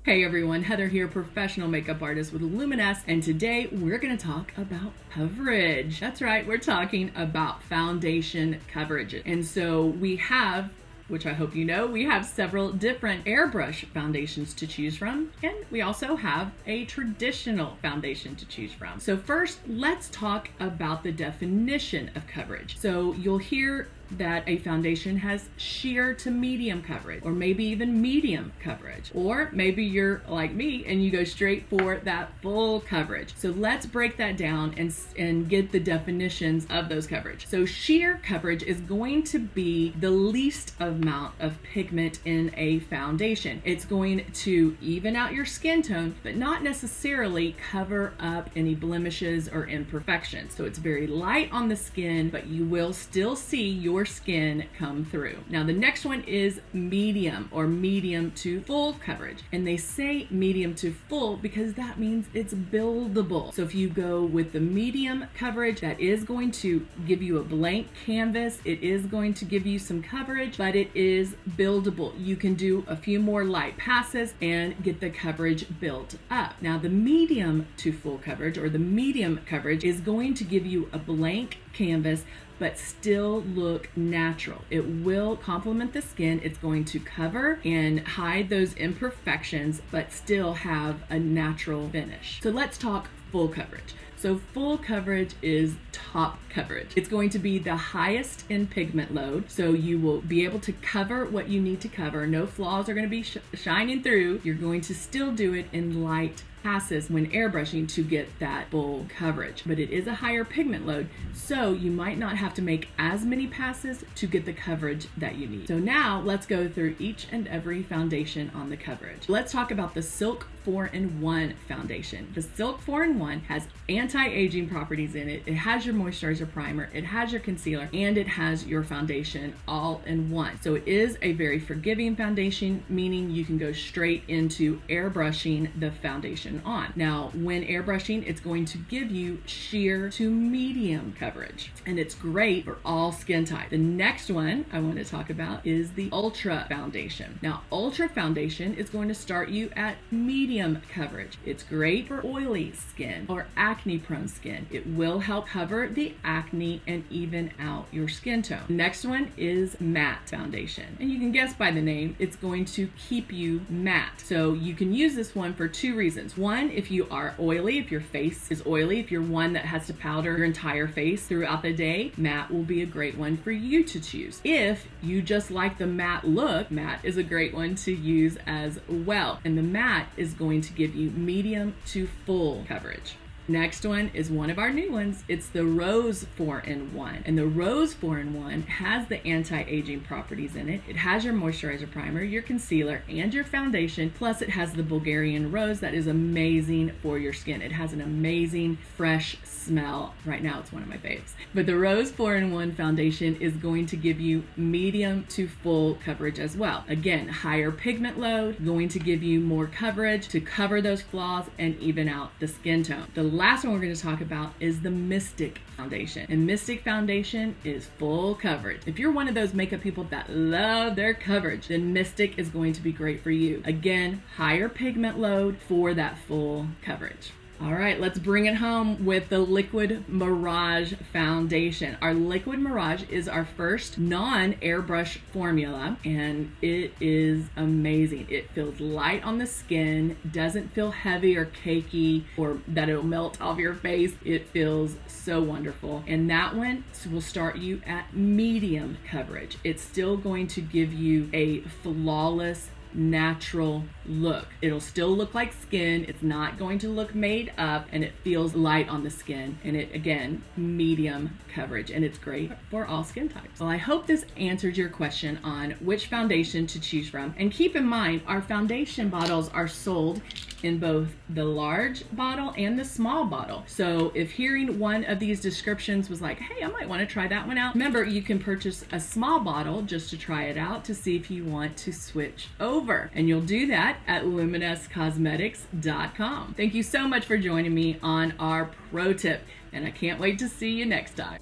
Hey everyone, Heather here, professional makeup artist with Luminous, and today we're going to talk about coverage. That's right, we're talking about foundation coverage. And so we have, which I hope you know, we have several different airbrush foundations to choose from, and we also have a traditional foundation to choose from. So first, let's talk about the definition of coverage. So you'll hear that a foundation has sheer to medium coverage, or maybe even medium coverage, or maybe you're like me and you go straight for that full coverage. So let's break that down and get the definitions of those coverage. So sheer coverage is going to be the least amount of pigment in a foundation. It's going to even out your skin tone, but not necessarily cover up any blemishes or imperfections. So it's very light on the skin, but you will still see your skin come through. Now the next one is medium, or medium to full coverage. And they say medium to full because that means it's buildable. So if you go with the medium coverage, that is going to give you a blank canvas. It is going to give you some coverage, but it is buildable. You can do a few more light passes and get the coverage built up. Now the medium to full coverage, or the medium coverage, is going to give you a blank canvas but still look natural. It will complement the skin. It's going to cover and hide those imperfections but still have a natural finish. So let's talk full coverage. So full coverage is top coverage. It's going to be the highest in pigment load, so you will be able to cover what you need to cover. No flaws are going to be shining through. You're going to still do it in light passes when airbrushing to get that full coverage, but it is a higher pigment load, so you might not have to make as many passes to get the coverage that you need. So now let's go through each and every foundation on the coverage. Let's talk about the Silk 4-in-1 foundation. The Silk 4-in-1 has anti-aging properties in it. It has your moisturizer primer, it has your concealer, and it has your foundation all in one. So it is a very forgiving foundation, meaning you can go straight into airbrushing the foundation on. Now, when airbrushing, it's going to give you sheer to medium coverage, and it's great for all skin types. The next one I want to talk about is the Ultra foundation. Now, Ultra foundation is going to start you at medium coverage. It's great for oily skin or acne prone skin. It will help cover the acne and even out your skin tone. The next one is matte foundation, and you can guess by the name, it's going to keep you matte. So you can use this one for two reasons. One, if you are oily, if your face is oily, if you're one that has to powder your entire face throughout the day, matte will be a great one for you to choose. If you just like the matte look, matte is a great one to use as well. And the matte is going to give you medium to full coverage. Next one is one of our new ones. It's the Rose 4-in-1. And the Rose 4-in-1 has the anti-aging properties in it. It has your moisturizer primer, your concealer, and your foundation. Plus it has the Bulgarian Rose that is amazing for your skin. It has an amazing fresh smell. Right now it's one of my faves. But the Rose 4-in-1 foundation is going to give you medium to full coverage as well. Again, higher pigment load, going to give you more coverage to cover those flaws and even out the skin tone. The last one we're going to talk about is the Mystic foundation, and Mystic foundation is full coverage. If you're one of those makeup people that love their coverage, then Mystic is going to be great for you. Again, higher pigment load for that full coverage. All right, let's bring it home with the Liquid Mirage foundation. Our Liquid Mirage is our first non-airbrush formula, and it is amazing. It feels light on the skin, doesn't feel heavy or cakey, or that it'll melt off your face. It feels so wonderful. And that one will start you at medium coverage. It's still going to give you a flawless natural look. It'll still look like skin. It's not going to look made up, and it feels light on the skin, and it, again, medium coverage, and it's great for all skin types. Well, I hope this answered your question on which foundation to choose from. And keep in mind, our foundation bottles are sold in both the large bottle and the small bottle. So if hearing one of these descriptions was like, hey, I might want to try that one out, remember, you can purchase a small bottle just to try it out to see if you want to switch over. And you'll do that at luminouscosmetics.com. Thank you so much for joining me on our pro tip, and I can't wait to see you next time.